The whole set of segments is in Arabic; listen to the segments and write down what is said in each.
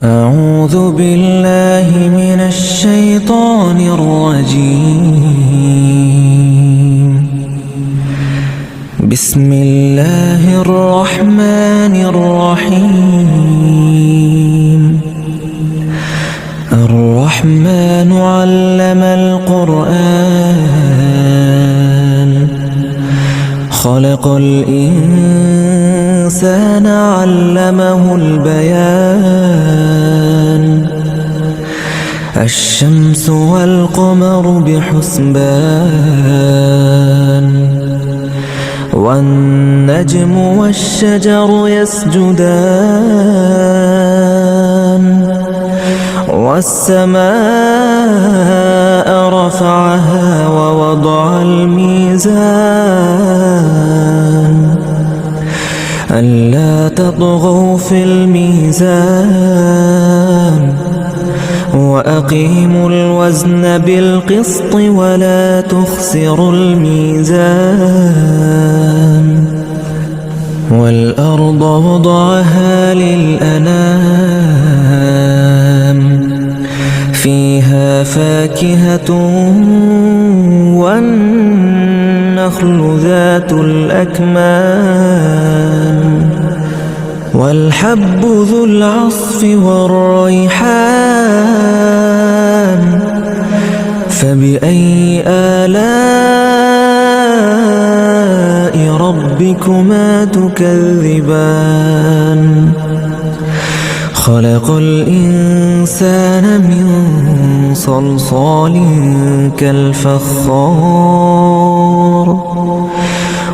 أعوذ بالله من الشيطان الرجيم. بسم الله الرحمن الرحيم. الرحمن علم القرآن، خلق الإنسان علمه البيان. الشمس والقمر بحسبان، والنجم والشجر يسجدان. والسماء رفعها ووضع الميزان، ألا تطغوا في الميزان، وأقيموا الوزن بالقسط ولا تخسروا الميزان. والأرض وضعها للأنام، فيها فاكهة والنخل ذات الأكمام، والحب ذو العصف والريحان. فبأي آلاء ربكما تكذبان؟ خلق الإنسان من صلصال كالفخار،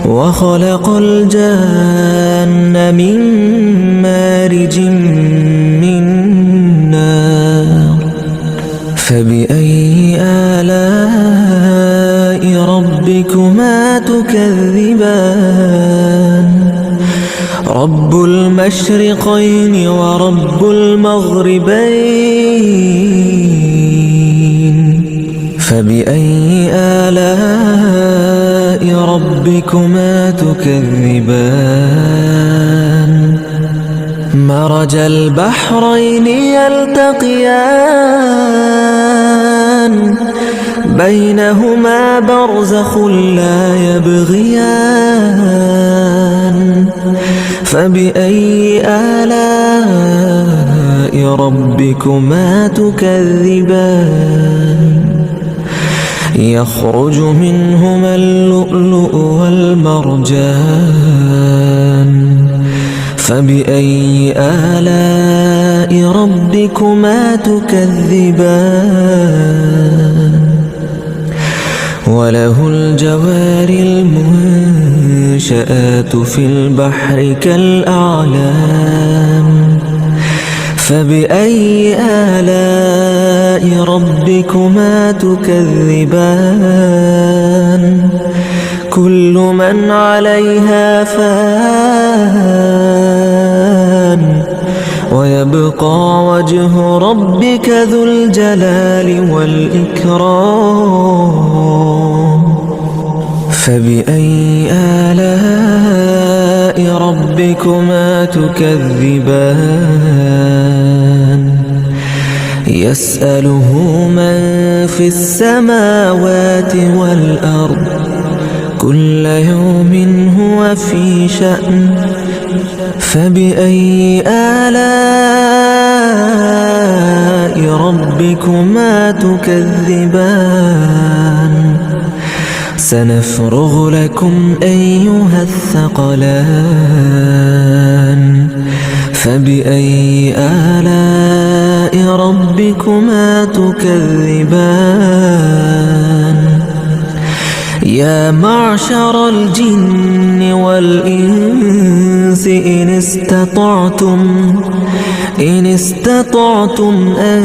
وخلق الجان من مارج من نار. فبأي آلاء ربكما تكذبان؟ رب المشرقين ورب المغربين. فبأي آلاء ربكما تكذبان؟ مرج البحرين يلتقيان، بينهما برزخ لا يبغيان. فبأي آلاء ربكما تكذبان؟ يخرج منهما اللؤلؤ والمرجان. فبأي آلاء ربكما تكذبان؟ وله الجوار المنشآت في البحر كالأعلام. فبأي آلاء ربكما تكذبان؟ كل من عليها فان، ويبقى وجه ربك ذو الجلال والإكرام. فبأي آلاء ربكما تكذبان؟ يسأله من في السماوات والأرض، كل يوم هو في شأن. فبأي آلاء ربكما تكذبان؟ سنفرغ لكم أيها الثقلان. فبأي آلاء ربكما تكذبان؟ يا معشر الجن والإنس إن استطعتم أن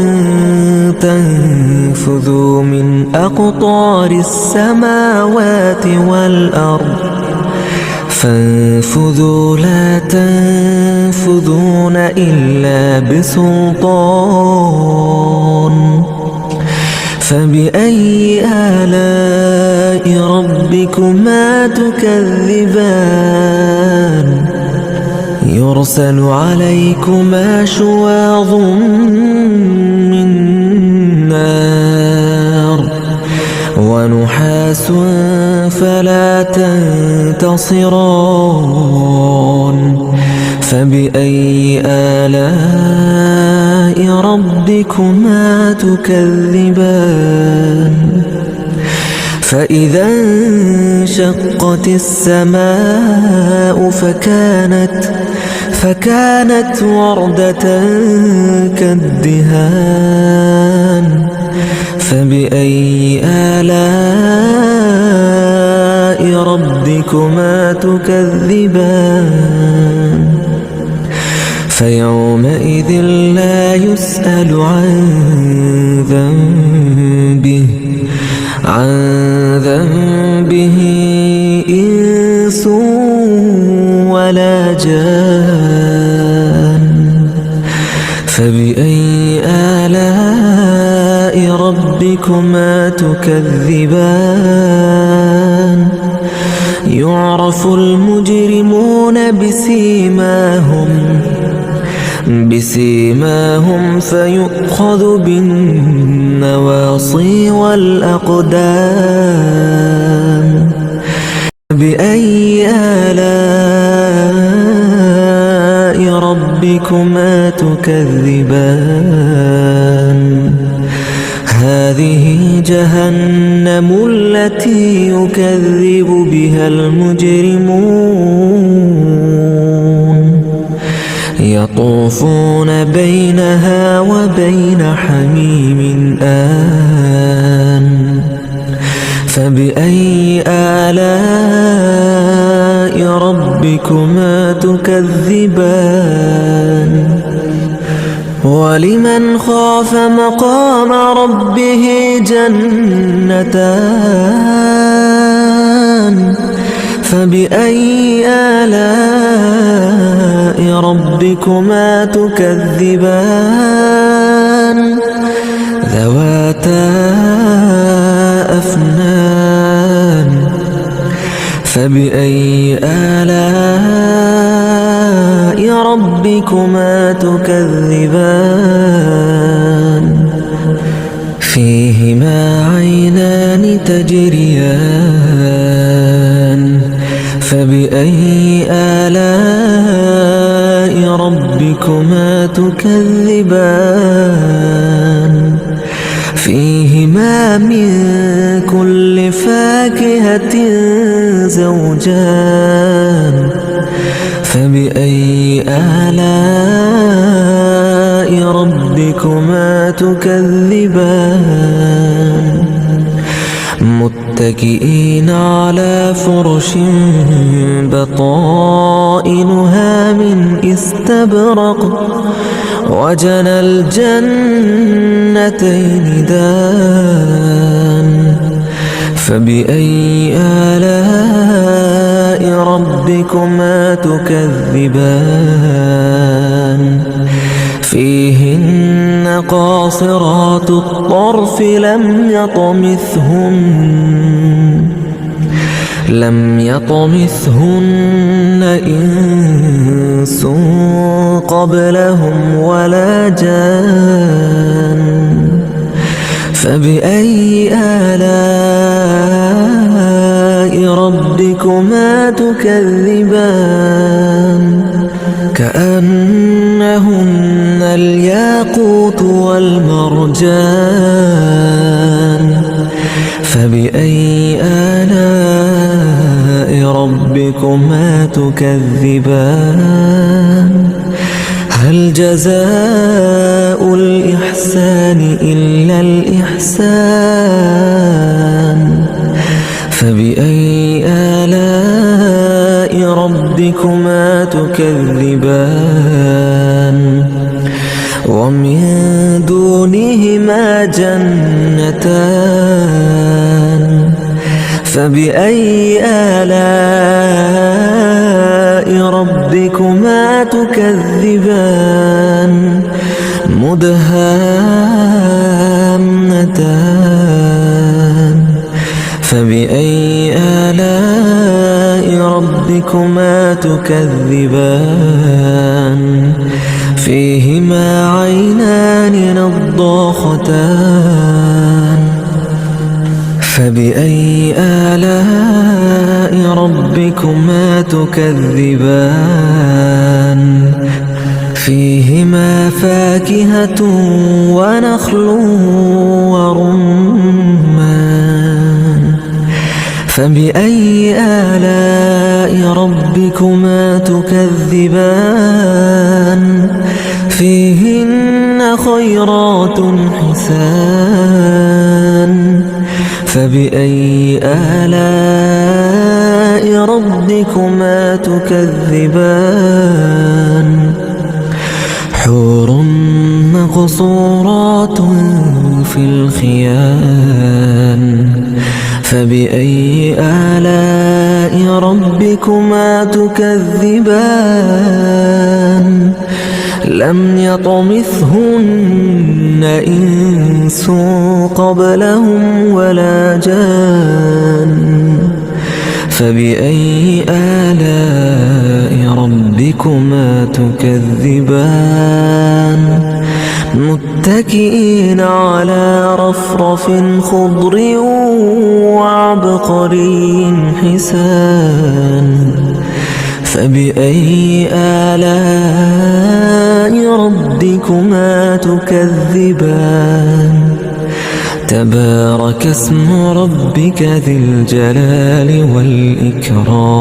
تنفذوا من أقطار السماوات والأرض فانفذوا، لا تنفذون إلا بسلطان. فبأي آلاء ربكما تكذبان؟ يرسل عليكما شواظ فلا تنتصران فبأي آلاء ربكما تكذبان فإذا انشقت السماء فكانت وردة كالدهان فبأي آلاء ربكما تكذبان فيومئذ لا يسأل عن ذنبه إنس ولا جان فبأي آلاء ربكما تكذبان يعرف المجرمون بسيماهم فيؤخذ بالنواصي والأقدام بأي آلاء ربكما تكذبان هذه جهنم التي يكذب بها المجرمون يطوفون بينها وبين حميم آن فبأي آلاء ربكما تكذبان ولمن خاف مقام ربه جنتان فبأي آلاء ربكما تكذبان ذواتا أفنان فبأي آلاء ربكما تكذبان فيهما عينان تجريان فبأي آلاء ربكما تكذبان فيهما من كل فاكهة زوجان فبأي آلاء ربكما تكذبان متكئين على فرش بطائنها من استبرق وجنى الجنتين دان فبأي آلاء ربكما تكذبان فيهن قاصرات الطرف لم يطمثهن إنس قبلهم ولا جان فبأي آلاء ربكما تكذبان كأنهن الياقوت والمرجان فبأي آلاء ربكما تكذبان هل جزاء الإحسان إلا الإحسان فبأي آلاء ربكما تكذبان ومن دونهما جنتان فبأي آلاء ربكما تكذبان مدهامتان فبأي آلاء ربكما تكذبان فيهما عينان نضاختان فبأي آلاء ربكما تكذبان فيهما فاكهة ونخل ورمان فبأي آلاء ربكما تكذبان فيهن خيرات حسان فبأي آلاء ربكما تكذبان حور مقصورات في الخيام فبأي آلاء ربكما تكذبان لم يطمثهن إنس قبلهم ولا جان فبأي آلاء ربكما تكذبان متكئين على رفرف خضر وعبقري حسان فبأي آلاء ربكما تكذبان تبارك اسم ربك ذي الجلال والإكرام